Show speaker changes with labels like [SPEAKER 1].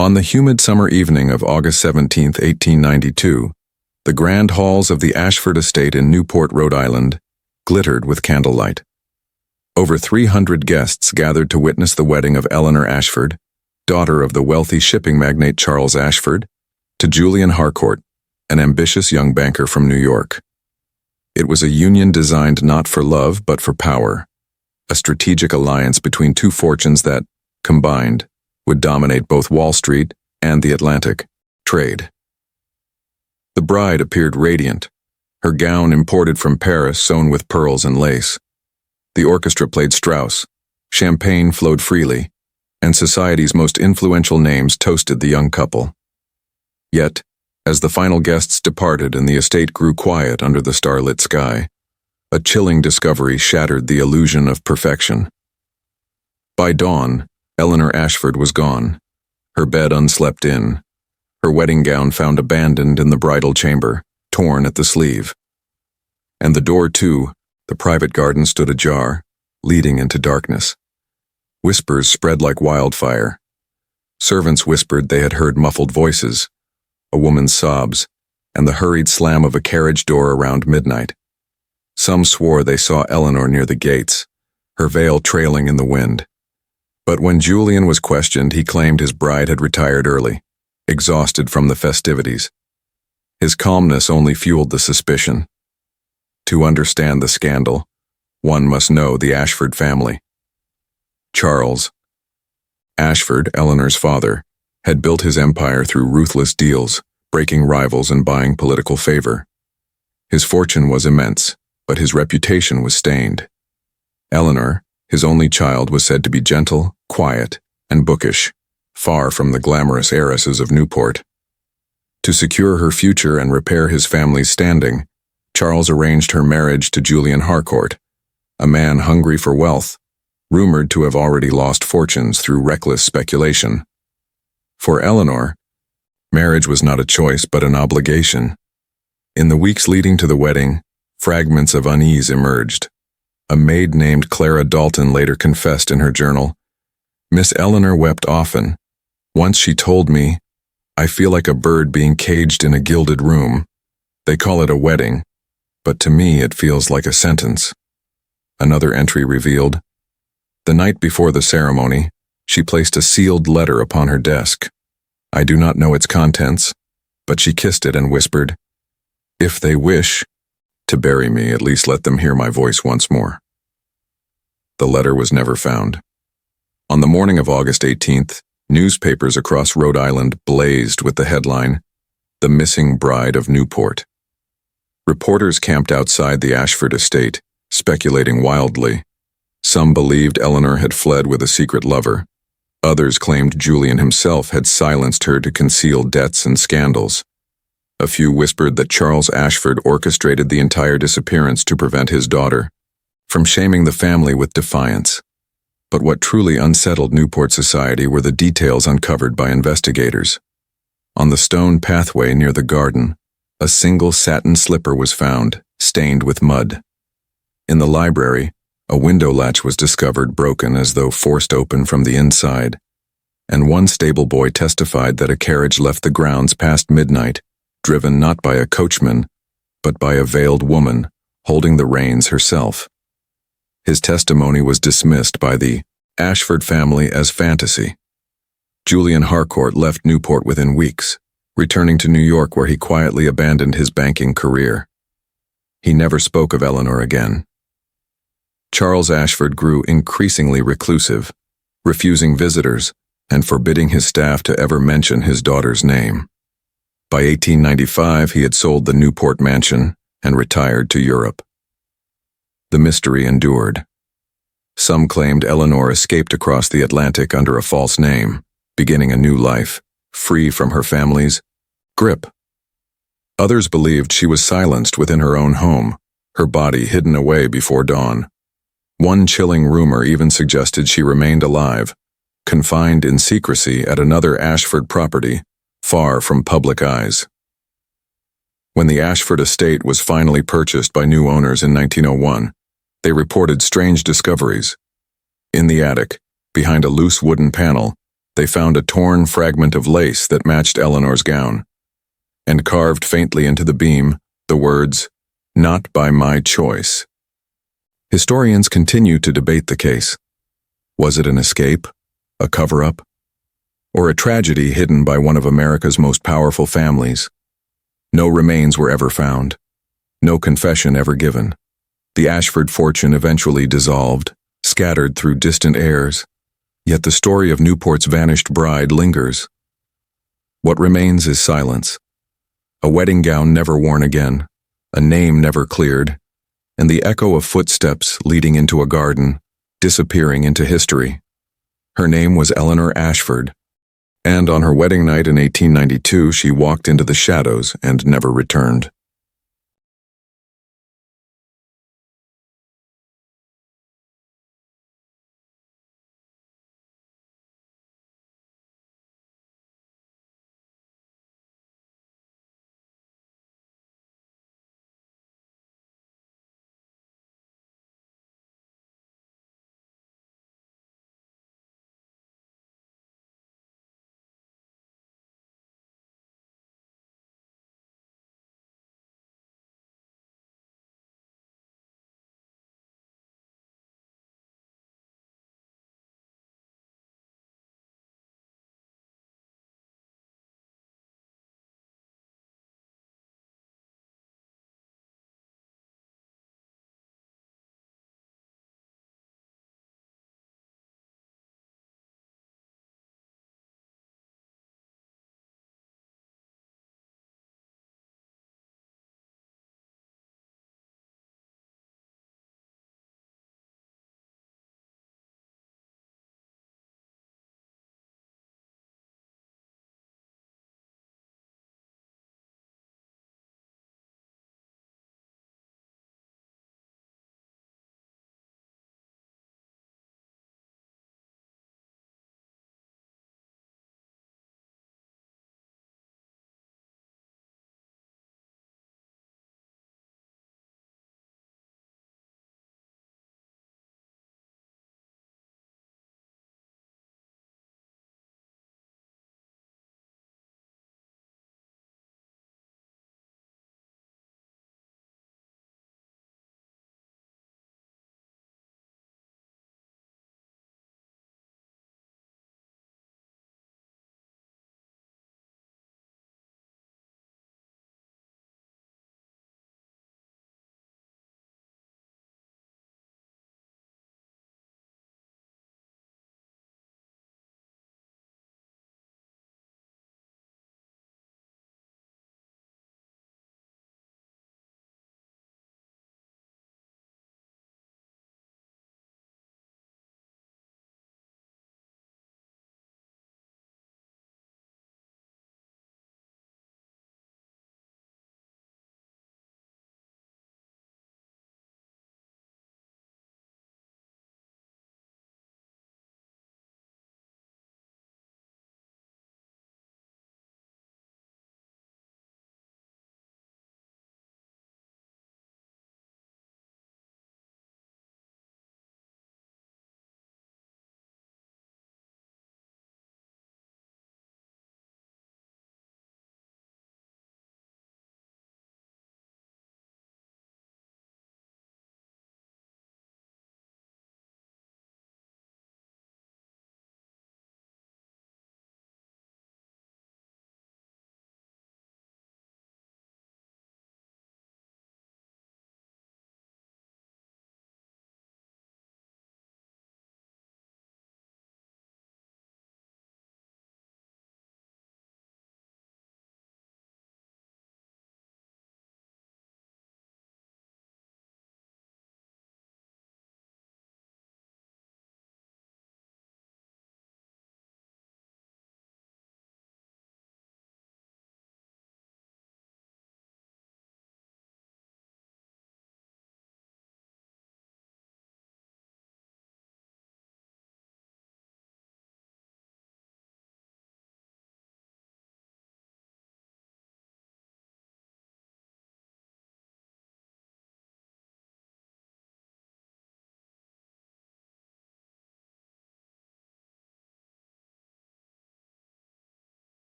[SPEAKER 1] On the humid summer evening of August 17, 1892, the grand halls of the Ashford estate in Newport, Rhode Island, glittered with candlelight. Over 300 guests gathered to witness the wedding of Eleanor Ashford, daughter of the wealthy shipping magnate Charles Ashford, to Julian Harcourt, an ambitious young banker from New York. It was a union designed not for love but for power, a strategic alliance between two fortunes that, combined, would dominate both Wall Street and the Atlantic trade. The bride appeared radiant, her gown imported from Paris sewn with pearls and lace. The orchestra played Strauss, champagne flowed freely, and society's most influential names toasted the young couple. Yet, as the final guests departed and the estate grew quiet under the starlit sky, a chilling discovery shattered the illusion of perfection. By dawn, Eleanor Ashford was gone, her bed unslept in, her wedding gown found abandoned in the bridal chamber, torn at the sleeve. And the door to the private garden stood ajar, leading into darkness. Whispers spread like wildfire. Servants whispered they had heard muffled voices, a woman's sobs, and the hurried slam of a carriage door around midnight. Some swore they saw Eleanor near the gates, her veil trailing in the wind. But when Julian was questioned, he claimed his bride had retired early, exhausted from the festivities. His calmness only fueled the suspicion. To understand the scandal, one must know the Ashford family. Charles Ashford, Eleanor's father, had built his empire through ruthless deals, breaking rivals and buying political favor. His fortune was immense, but his reputation was stained. Eleanor, his only child, was said to be gentle, quiet, and bookish, far from the glamorous heiresses of Newport. To secure her future and repair his family's standing, Charles arranged her marriage to Julian Harcourt, a man hungry for wealth, rumored to have already lost fortunes through reckless speculation. For Eleanor, marriage was not a choice but an obligation. In the weeks leading to the wedding, fragments of unease emerged. A maid named Clara Dalton later confessed in her journal, "Miss Eleanor wept often. Once she told me, 'I feel like a bird being caged in a gilded room. They call it a wedding, but to me it feels like a sentence.'" Another entry revealed, "The night before the ceremony, she placed a sealed letter upon her desk. I do not know its contents, but she kissed it and whispered, 'If they wish to bury me, at least let them hear my voice once more.'" The letter was never found. On the morning of August 18th, newspapers across Rhode Island blazed with the headline, "The Missing Bride of Newport." Reporters camped outside the Ashford estate, speculating wildly. Some believed Eleanor had fled with a secret lover. Others claimed Julian himself had silenced her to conceal debts and scandals. A few whispered that Charles Ashford orchestrated the entire disappearance to prevent his daughter from shaming the family with defiance. But what truly unsettled Newport society were the details uncovered by investigators. On the stone pathway near the garden, a single satin slipper was found, stained with mud. In the library, a window latch was discovered broken as though forced open from the inside, and one stable boy testified that a carriage left the grounds past midnight, driven not by a coachman, but by a veiled woman, holding the reins herself. His testimony was dismissed by the Ashford family as fantasy. Julian Harcourt left Newport within weeks, returning to New York where he quietly abandoned his banking career. He never spoke of Eleanor again. Charles Ashford grew increasingly reclusive, refusing visitors and forbidding his staff to ever mention his daughter's name. By 1895, he had sold the Newport mansion and retired to Europe. The mystery endured. Some claimed Eleanor escaped across the Atlantic under a false name, beginning a new life, free from her family's grip. Others believed she was silenced within her own home, her body hidden away before dawn. One chilling rumor even suggested she remained alive, confined in secrecy at another Ashford property, far from public eyes. When the Ashford estate was finally purchased by new owners in 1901, they reported strange discoveries. In the attic, behind a loose wooden panel, they found a torn fragment of lace that matched Eleanor's gown, and carved faintly into the beam the words, "Not by my choice." Historians continue to debate the case. Was it an escape, a cover-up, or a tragedy hidden by one of America's most powerful families? No remains were ever found. No confession ever given. The Ashford fortune eventually dissolved, scattered through distant heirs. Yet the story of Newport's vanished bride lingers. What remains is silence. A wedding gown never worn again, a name never cleared, and the echo of footsteps leading into a garden, disappearing into history. Her name was Eleanor Ashford, and on her wedding night in 1892 she walked into the shadows and never returned.